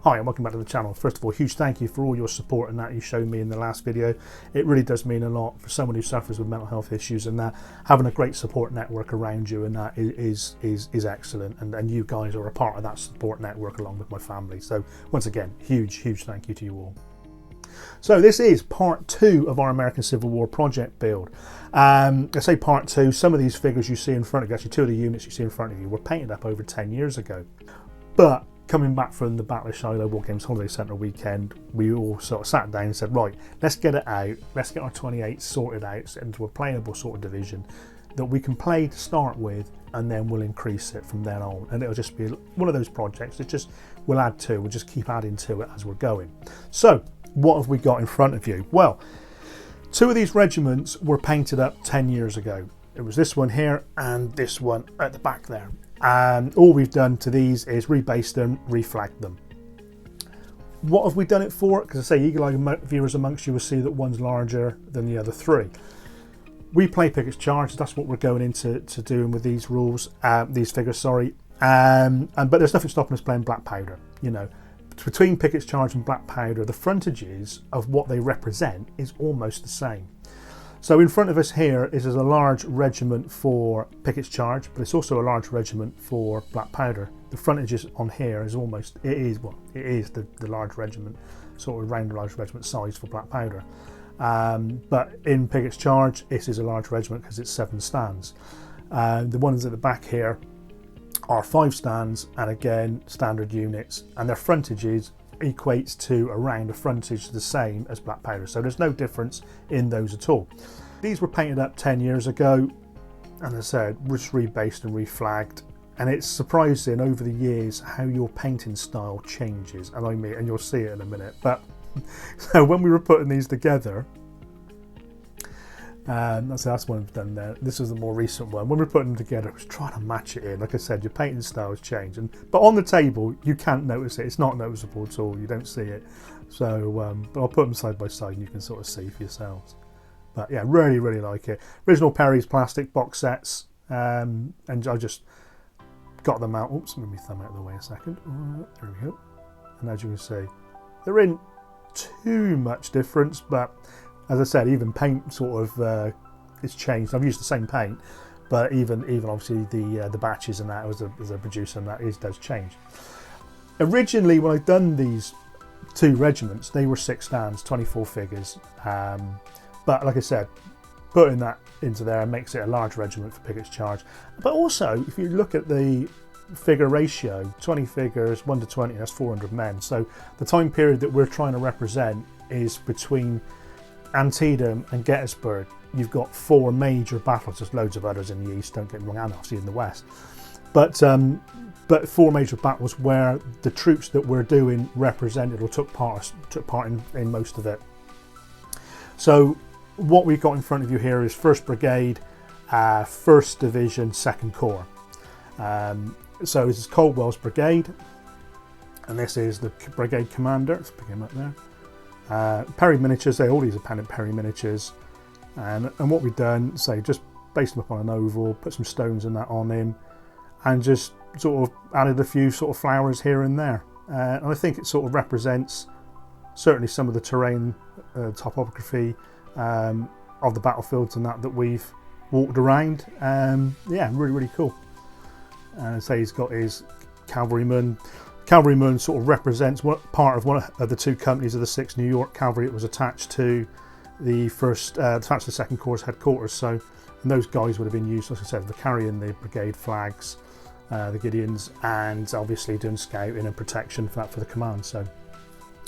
Hi and welcome back to the channel. First of all, huge thank you for all your support and that you showed me in the last video. It really does mean a lot for someone who suffers with mental health issues, and that having a great support network around you and that is excellent, and you guys are a part of that support network along with my family. So once again, huge thank you to you all. So this is part 2 of our American Civil War project build. I say part 2, some of these figures you see in front of you, actually 2 of the units you see in front of you, were painted up over 10 years ago. But coming back from the Battle of Shiloh Wargames Hobby Centre weekend, we all sort of sat down and said, right, let's get it out, let's get our 28 sorted out into a playable sort of division that we can play to start with, and then we'll increase it from then on. And it'll just be one of those projects that just we'll add to, we'll just keep adding to it as we're going. So what have we got in front of you? Well, 2 of these regiments were painted up 10 years ago. It was this one here and this one at the back there. And all we've done to these is rebased them, reflagged them. What have we done it for? Because I say eagle-eyed viewers amongst you will see that one's larger than the other 3. We play Pickett's Charge, that's what we're going into doing with these rules, these figures, sorry. But there's nothing stopping us playing Black Powder. You know, between Pickett's Charge and Black Powder, the frontages of what they represent is almost the same. So in front of us here is a large regiment for Pickett's Charge, but it's also a large regiment for Black Powder. The frontages on here is almost, it is the large regiment, sort of round large regiment size for Black Powder. But in Pickett's Charge, this is a large regiment because it's 7 stands. The ones at the back here are 5 stands, and again, standard units, and their frontages equates to around a frontage the same as Black Powder, so there's no difference in those at all. These were painted up 10 years ago, and as I said, just rebased and reflagged, and it's surprising over the years how your painting style changes, and you'll see it in a minute. But so when we were putting these together, that's one I've done there. This was the more recent one. When we were putting them together, I was trying to match it in. Like I said, your painting styles change, but on the table you can't notice it. It's not noticeable at all. You don't see it. So, but I'll put them side by side, and you can sort of see for yourselves. But yeah, really like it. Original Perry's plastic box sets, and I just got them out. Oops, let me thumb out of the way a second. There we go. And as you can see, there isn't too much difference, but as I said, even paint sort of it's changed. I've used the same paint, but even obviously the batches and that as a producer and that does change. Originally, when I'd done these 2 regiments, they were 6 stands, 24 figures. But like I said, putting that into there makes it a large regiment for Pickett's Charge. But also, if you look at the figure ratio, 20 figures, 1 to 20, that's 400 men. So the time period that we're trying to represent is between Antietam and Gettysburg. You've got 4 major battles. There's loads of others in the east, don't get me wrong, and obviously in the west. But 4 major battles where the troops that we're doing represented or took part in most of it. So what we've got in front of you here is 1st Brigade, 1st Division, 2nd Corps. So this is Caldwell's Brigade, and this is the brigade commander. Let's pick him up there. Perry miniatures, all these are painted Perry miniatures, and what we've done, say, just based them up on an oval, put some stones and that on him, and just sort of added a few sort of flowers here and there. And I think it sort of represents certainly some of the terrain, topography of the battlefields and that we've walked around. Yeah, really cool. Say he's got his cavalryman. Cavalryman sort of represents part of one of the 2 companies of the 6th New York Cavalry. It was attached to the 2nd Corps headquarters. So, and those guys would have been used, as I said, for carrying the brigade flags, the Gideons, and obviously doing scouting and protection for the command. So,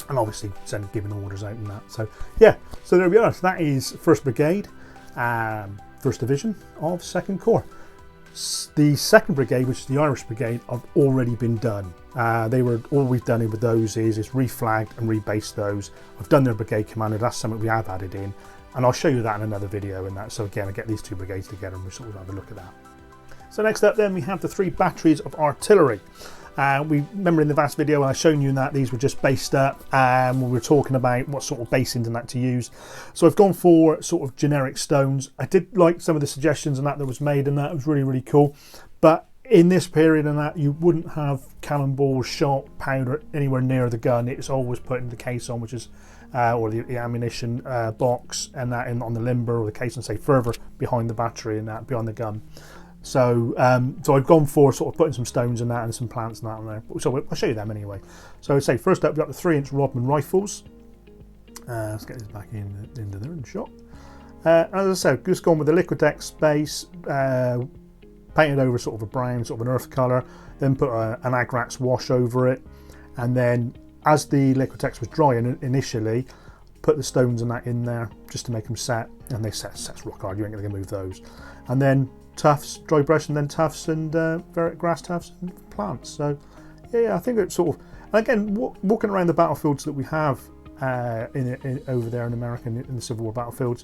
and obviously giving orders out and that. So yeah, so there we are. So that is 1st Brigade, 1st Division of 2nd Corps. The 2nd Brigade, which is the Irish Brigade, have already been done. All we've done with those is reflagged and rebased those. I've done their brigade commander. That's something we have added in, and I'll show you that in another video. And that, so again, I get these 2 brigades together and we'll sort of have a look at that. So next up, then we have the 3 batteries of artillery. We remember in the last video I shown you that these were just based up, and we were talking about what sort of basings and that to use. So I've gone for sort of generic stones. I did like some of the suggestions and that was made, and that was really cool. But in this period and that, you wouldn't have cannonballs, shot, powder anywhere near the gun. It's always put in the caisson, which is or the ammunition box, and that on the limber, or the caisson, say further behind the battery and that behind the gun. So so I've gone for sort of putting some stones in that and some plants and that on there. So I'll show you them anyway. So I'd say first up we've got the 3-inch Rodman rifles. Let's get this back into there and shot. As I said, just gone with the Liquidex base, painted over sort of a brown, sort of an earth colour, then put an Agrax wash over it, and then as the Liquidex was drying initially, put the stones and that in there just to make them set, and they sets rock hard, you ain't going to move those. And then tufts, dry brush, and then tufts and grass tufts and plants. So yeah, I think it's sort of, and again, walking around the battlefields that we have over there in America, in the Civil War battlefields,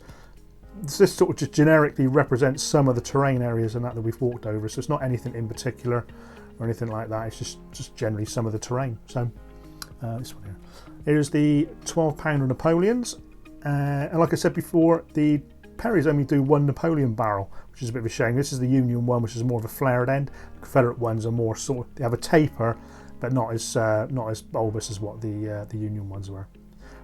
this sort of just generically represents some of the terrain areas and that we've walked over. So it's not anything in particular or anything like that. It's just generally some of the terrain. So this one here. Here's the 12-pounder Napoleons, and like I said before, the Perrys only do one Napoleon barrel, which is a bit of a shame. This is the Union one, which is more of a flared end. The Confederate ones are more sort of, they have a taper, but not as bulbous as what the Union ones were.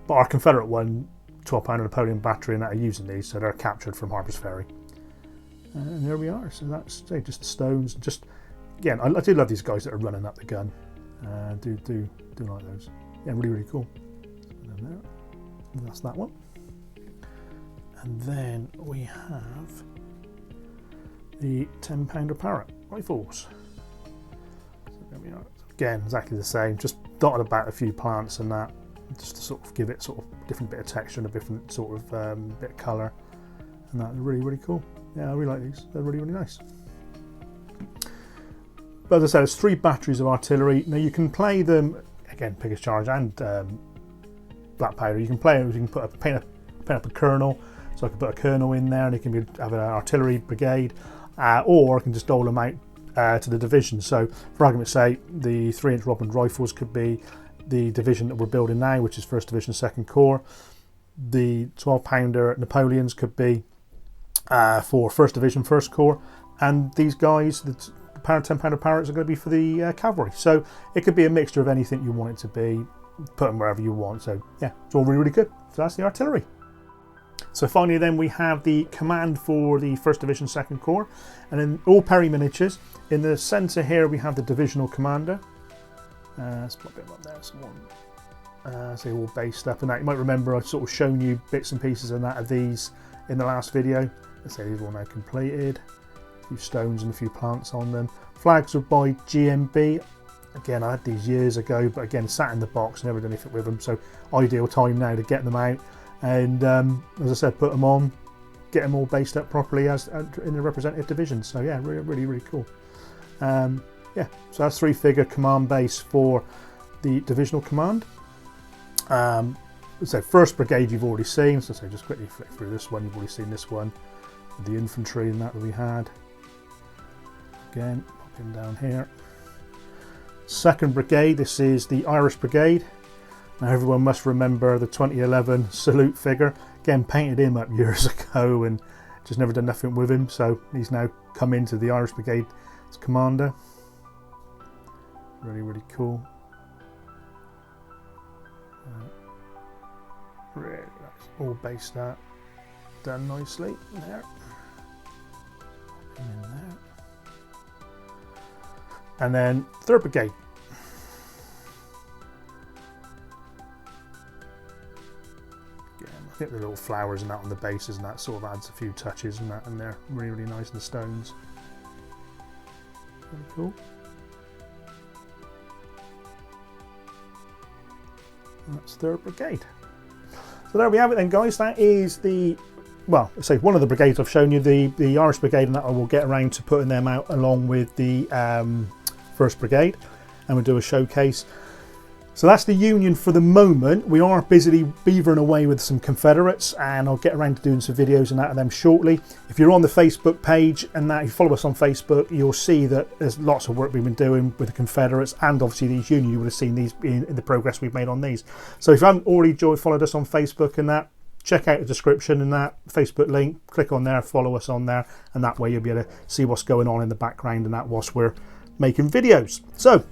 But our Confederate one, 12-pounder Napoleon battery, and that are using these, so they're captured from Harper's Ferry. And there we are. So that's just the stones. Just again, I do love these guys that are running up the gun. Do like those. Yeah, really, really cool. There. And that's that one. And then we have the 10-pounder Parrott rifles. So there we are. Again, exactly the same. Just dotted about a few plants and that, just to sort of give it sort of different bit of texture and a different sort of bit of colour. And that, they're really, really cool. Yeah, I really like these. They're really, really nice. But as I said, it's 3 batteries of artillery. Now you can play them, again, Piggish Charge and Black Powder. You can play them, you can paint up a colonel. So I can put a colonel in there and it can have an artillery brigade, or I can just dole them out to the division. So for argument's sake, the 3-inch Rodman rifles could be the division that we're building now, which is 1st Division 2nd Corps. The 12-pounder Napoleons could be for 1st Division 1st Corps, and these guys, the 10-pounder Parrots, are going to be for the cavalry. So it could be a mixture of anything you want it to be. Put them wherever you want. So yeah, it's all really, really good. So that's the artillery. So finally then we have the command for the 1st Division 2nd Corps, and then all Perry miniatures. In the centre here we have the divisional commander. Let's put them up there, so all based up and that. You might remember I've sort of shown you bits and pieces and that of these in the last video. Let's say these are all now completed. A few stones and a few plants on them. Flags are by GMB. Again, I had these years ago, but again, sat in the box, never done anything with them. So ideal time now to get them out. And as I said, put them on, get them all based up properly as in the representative division. So yeah, really, really, really cool. Yeah, so that's 3-figure command base for the divisional command. So 1st Brigade you've already seen, so just quickly flick through this one. You've already seen this one, the infantry and that we had. Again, popping down here. 2nd Brigade, this is the Irish Brigade. Now everyone must remember the 2011 salute figure. Again, painted him up years ago and just never done nothing with him. So he's now come into the Irish Brigade as commander. Really, really cool. Really, that's all based out, done nicely there. And in there. And then 3rd Brigade. I think the little flowers and that on the bases and that sort of adds a few touches and that, and they're really, really nice, and the stones. Really cool. And that's 3rd Brigade. So there we have it then, guys. That is the, well, let's say one of the brigades I've shown you, the Irish Brigade, and that I will get around to putting them out along with the 1st Brigade, and we'll do a showcase. So that's the Union for the moment. We are busily beavering away with some Confederates, and I'll get around to doing some videos and that of them shortly. If you're on the Facebook page and that, if you follow us on Facebook, you'll see that there's lots of work we've been doing with the Confederates, and obviously these Union, you would have seen these in the progress we've made on these. So if you haven't already followed us on Facebook and that, check out the description and that Facebook link, click on there, follow us on there, and that way you'll be able to see what's going on in the background and that whilst we're making videos. So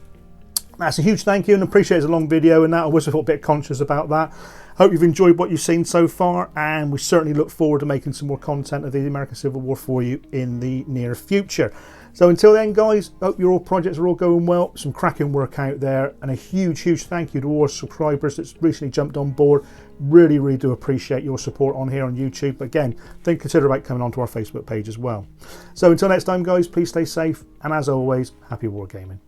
that's a huge thank you, and appreciate it's a long video and that. I was a little bit conscious about that. Hope you've enjoyed what you've seen so far, and we certainly look forward to making some more content of the American Civil War for you in the near future. So until then, guys, hope your all projects are all going well. Some cracking work out there, and a huge thank you to all our subscribers that's recently jumped on board. Really do appreciate your support on here on YouTube. But again, think consider about coming onto our Facebook page as well. So until next time, guys, please stay safe, and as always, happy wargaming.